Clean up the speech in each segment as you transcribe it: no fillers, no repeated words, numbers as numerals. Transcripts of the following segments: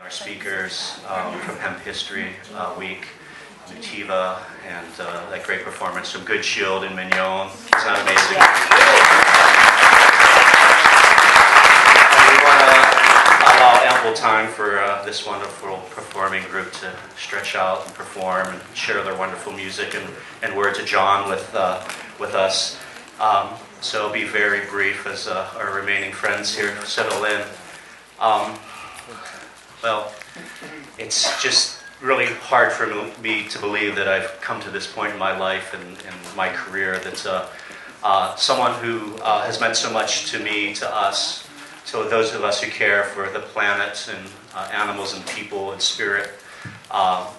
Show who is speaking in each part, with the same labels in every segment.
Speaker 1: Our speakers from Hemp History Week, Nutiva, and that great performance from Good Shield and Mignon. Isn't that amazing? And we want to allow ample time for this wonderful performing group to stretch out and perform and share their wonderful music and words of John with us. So I'll be very brief as our remaining friends here settle in. Well, it's just really hard for me to believe that I've come to this point in my life and my career that someone who has meant so much to me, to us, to those of us who care for the planet and animals and people and spirit,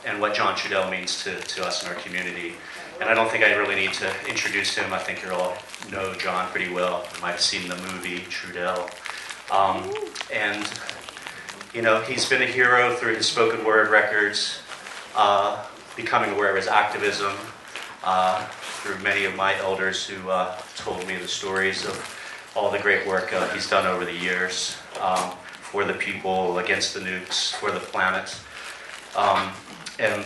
Speaker 1: and what John Trudell means to us in our community. And I don't think I really need to introduce him. I think you all know John pretty well. You might have seen the movie Trudell. And you know, he's been a hero through his spoken word records, becoming aware of his activism, through many of my elders who told me the stories of all the great work he's done over the years for the people, against the nukes, for the planet. And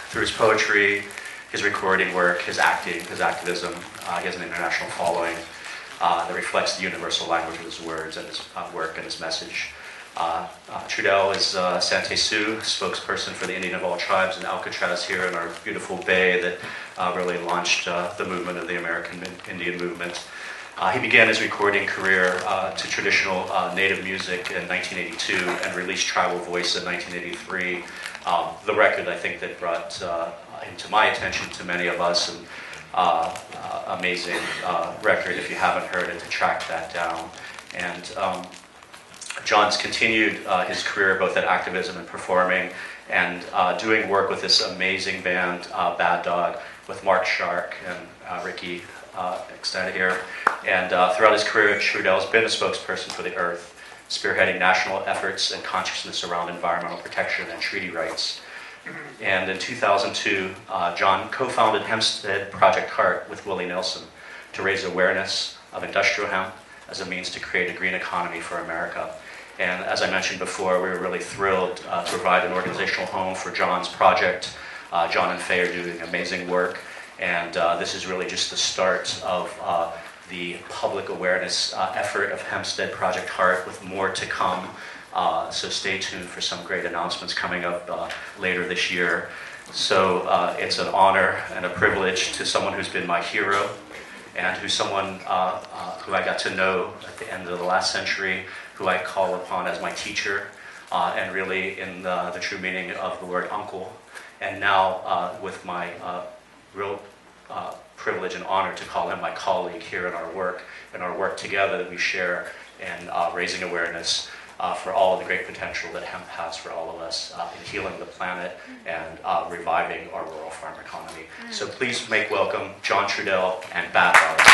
Speaker 1: through his poetry, his recording work, his acting, his activism, he has an international following that reflects the universal language of his words and his work and his message. Trudell is Sante Sioux, spokesperson for the Indian of all tribes in Alcatraz here in our beautiful bay that really launched the movement of the American Indian movement. He began his recording career to traditional native music in 1982 and released Tribal Voice in 1983. The record, I think, that brought him to my attention, to many of us, and amazing record, if you haven't heard it, to track that down. And John's continued his career both at activism and performing, and doing work with this amazing band, Bad Dog, with Mark Shark and Ricky extended here. And throughout his career, Trudell's been a spokesperson for the Earth, spearheading national efforts and consciousness around environmental protection and treaty rights. And in 2002, John co-founded Hempstead Project Heart with Willie Nelson to raise awareness of industrial hemp as a means to create a green economy for America. And as I mentioned before, we were really thrilled to provide an organizational home for John's project. John and Faye are doing amazing work, and this is really just the start of the public awareness effort of Hempstead Project Heart, with more to come. So stay tuned for some great announcements coming up later this year. So it's an honor and a privilege to someone who's been my hero, and who's someone who I got to know at the end of the last century, who I call upon as my teacher, and really in the true meaning of the word uncle. And now with my real privilege and honor to call him my colleague here in our work together that we share in raising awareness for all of the great potential that hemp has for all of us in healing the planet and reviving our rural farm economy. So please make welcome John Trudell and Bad Dog.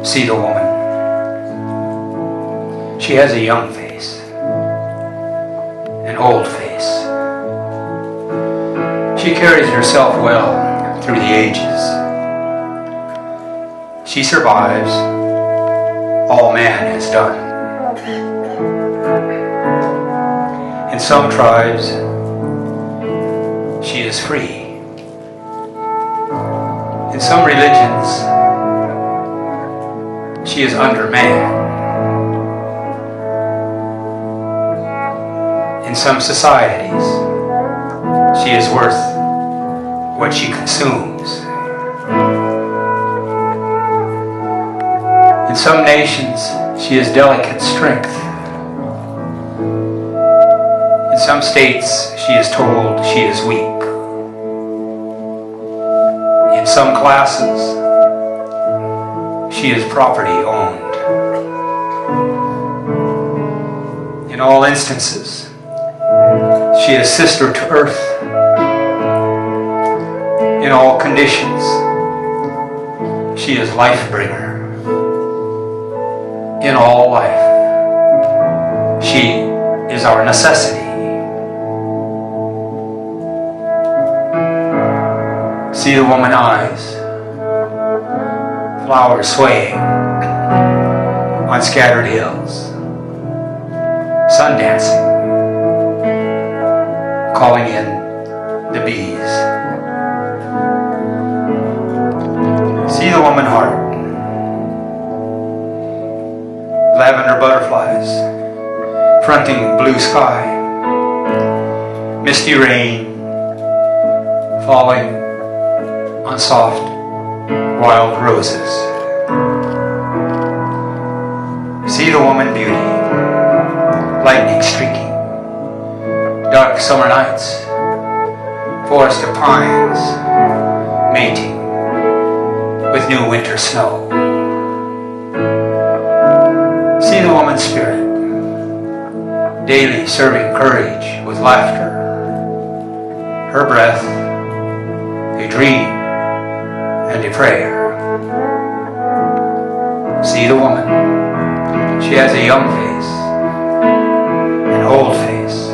Speaker 2: See the woman. She has a young face, an old face. She carries herself well through the ages. She survives all man has done. In some tribes, she is free. In some religions, she is under man. In some societies, she is worth what she consumes. In some nations, she is delicate strength. In some states, she is told she is weak. some classes, she is property owned. In all instances, she is sister to earth. In all conditions, she is life bringer. In all life, she is our necessity. See the woman eyes, flowers swaying on scattered hills, sun dancing, calling in the bees. See the woman heart, lavender butterflies fronting blue sky, misty rain falling on soft wild roses. See the woman beauty, lightning streaking, dark summer nights, forest of pines mating with new winter snow. See the woman spirit, daily serving courage with laughter, her breath a dream and a prayer. See the woman, she has a young face, an old face.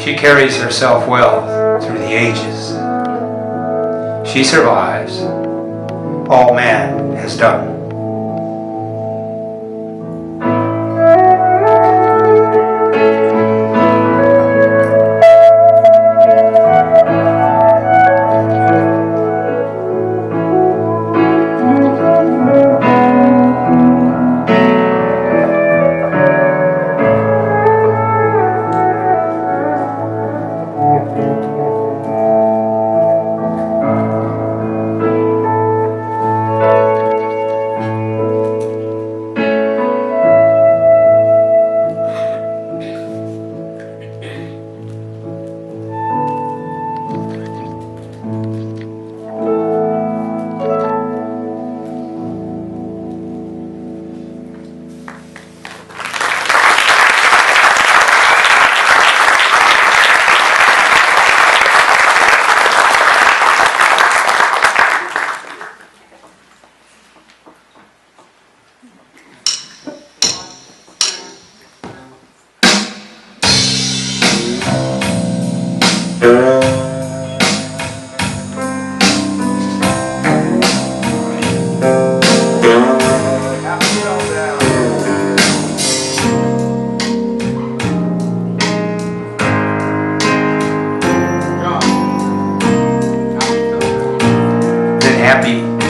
Speaker 2: She carries herself well through the ages. She survives all man has done.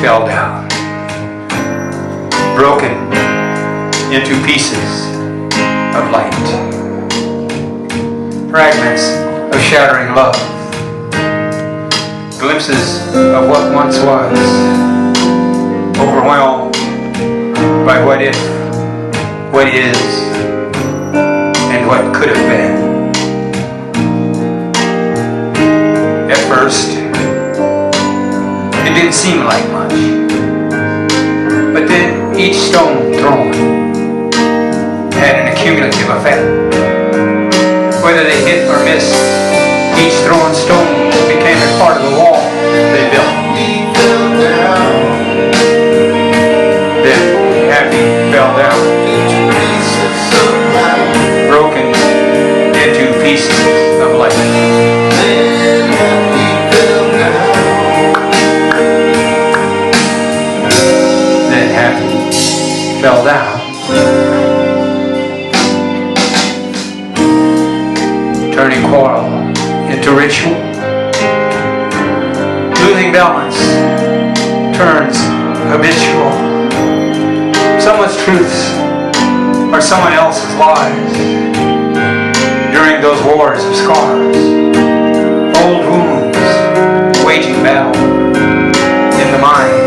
Speaker 2: Fell down, broken into pieces of light, fragments of shattering love, glimpses of what once was, overwhelmed by what if, what is, and what could have been. At first, it didn't seem like much, but then each stone thrown had an accumulative effect. Whether they hit or missed, each thrown stone became a part of the wall they built. Then Happy fell down, broken into pieces of light. Fell down, turning quarrel into ritual. Losing balance turns habitual. Someone's truths are someone else's lies. During those wars of scars, old wounds waging battle in the mind.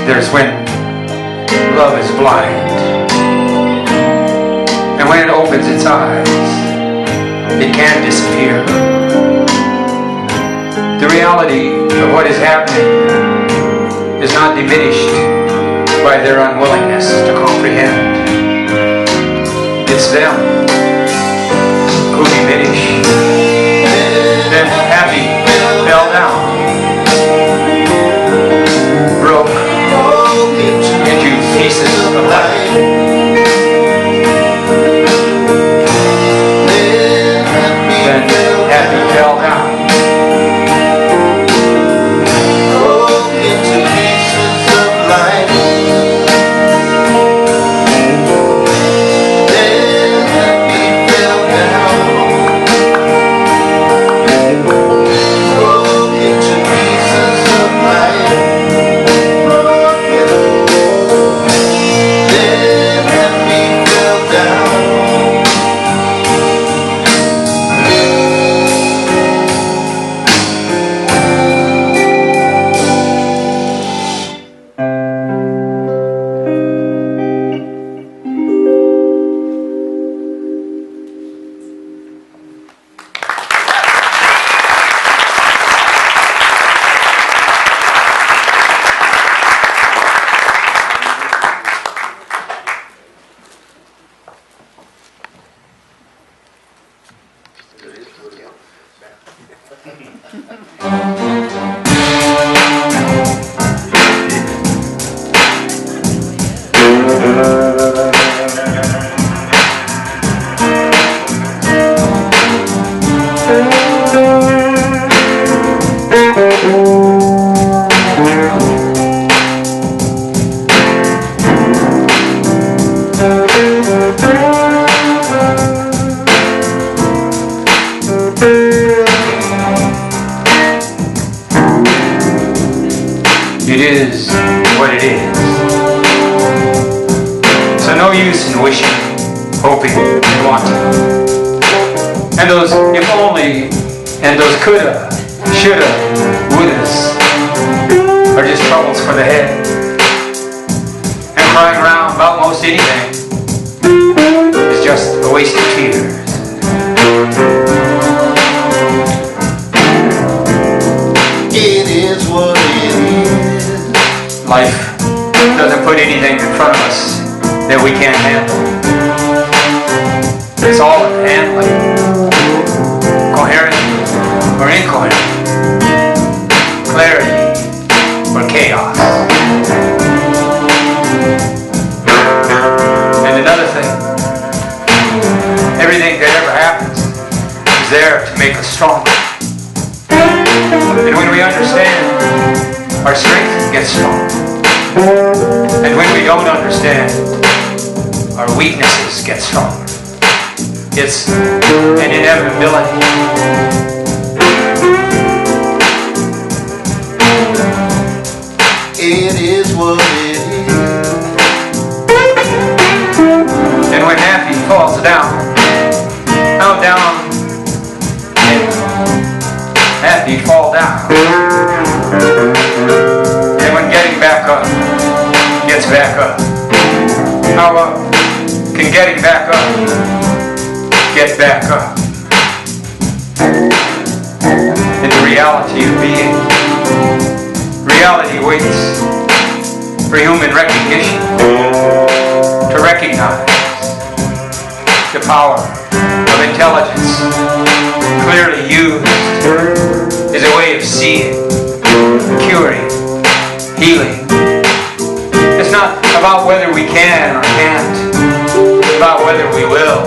Speaker 2: there's when love is blind. And when it opens its eyes, it can disappear. The reality of what is happening is not diminished by their unwillingness to comprehend. It's them who diminish. Then Happy fell down, broke into pieces of light. Then Happy fell down,
Speaker 3: broke into pieces of light. Then Happy fell down, broke into pieces of light. Then Happy fell down.
Speaker 2: It is what it is. So no use in wishing, hoping, and wanting. And those if only, and those coulda, shoulda, wouldas are just troubles for the head. And crying around about most anything is just a waste of tears.
Speaker 3: It is what it is.
Speaker 2: Life doesn't put anything in front of us that we can't handle. It's all in handling. Coherent or incoherent. Clarity or chaos. And another thing, everything that ever happens is there to make us stronger. And when we understand, our strength gets strong. And when we don't understand, our weaknesses get stronger. It's an inevitability.
Speaker 3: It is what it is.
Speaker 2: And when Happy falls down, how down can Happy fall down? And when getting back up gets back up, how up can getting back up get back up? In the reality of being, reality waits for human recognition to recognize the power of intelligence clearly used is a way of seeing, curing, healing. It's not about whether we can or can't. It's about whether we will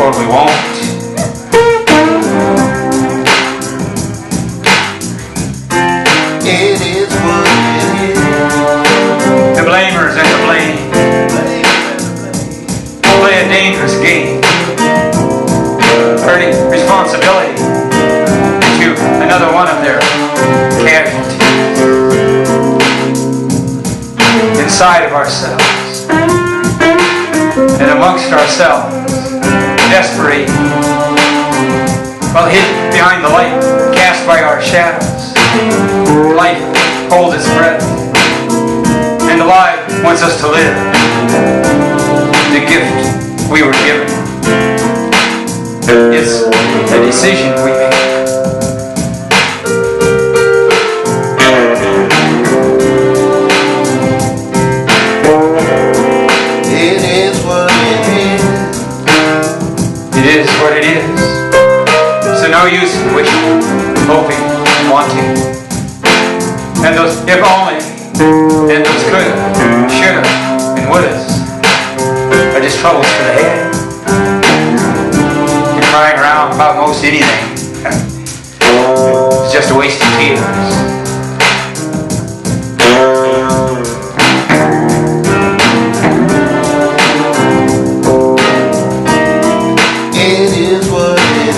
Speaker 2: or we won't.
Speaker 3: It is what it is.
Speaker 2: The blamers and the blame play a dangerous game, turning responsibility into another one of their casualties. Inside of ourselves and amongst ourselves, desperate, while hidden behind the light cast by our shadows, life holds its breath, wants us to live the gift we were given. It's a decision we make.
Speaker 3: It is what it is.
Speaker 2: It is what it is. So no use in wishing, hoping, and wanting. And those if only, and those coulda, shoulda, and wouldas are just troubles for the head. You're crying around about most anything. It's just a waste of tears.
Speaker 3: It is what it is.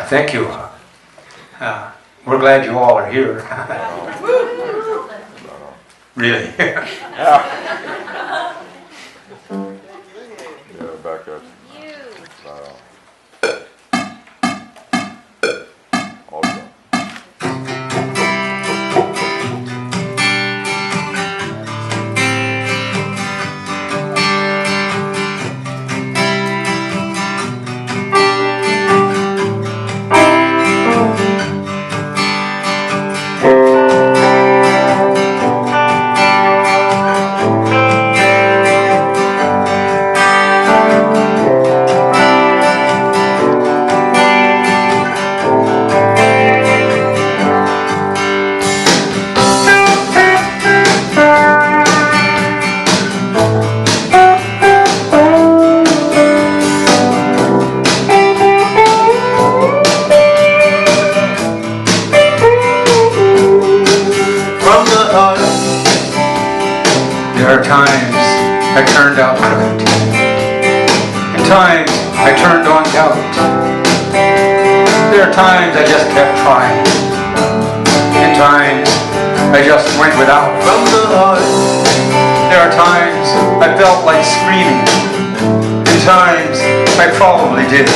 Speaker 2: Thank you. We're glad you all are here. Really.
Speaker 4: Yeah, back up. Also.
Speaker 2: There are times I turned out good, and times I turned on doubt. There are times I just kept trying, and times I just went without.
Speaker 3: From the heart,
Speaker 2: There are times I felt like screaming, and times I probably did.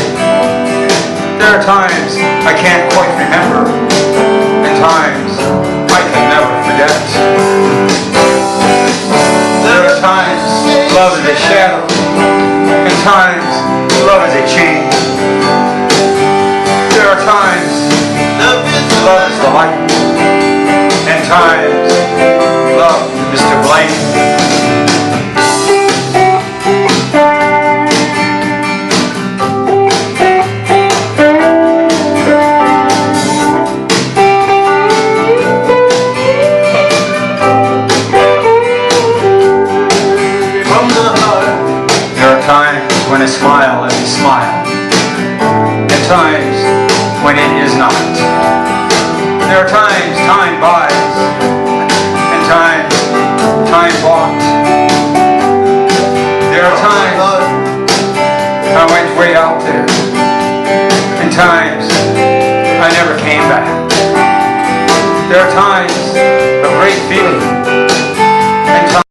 Speaker 2: There are times I can't quite remember, and times I can never forget. There are times love is a shadow, and times love is a change. There are times
Speaker 3: love is
Speaker 2: love is the light, and times love is to blame. When a smile is a smile, and times when it is not. There are times time buys, and times time bought.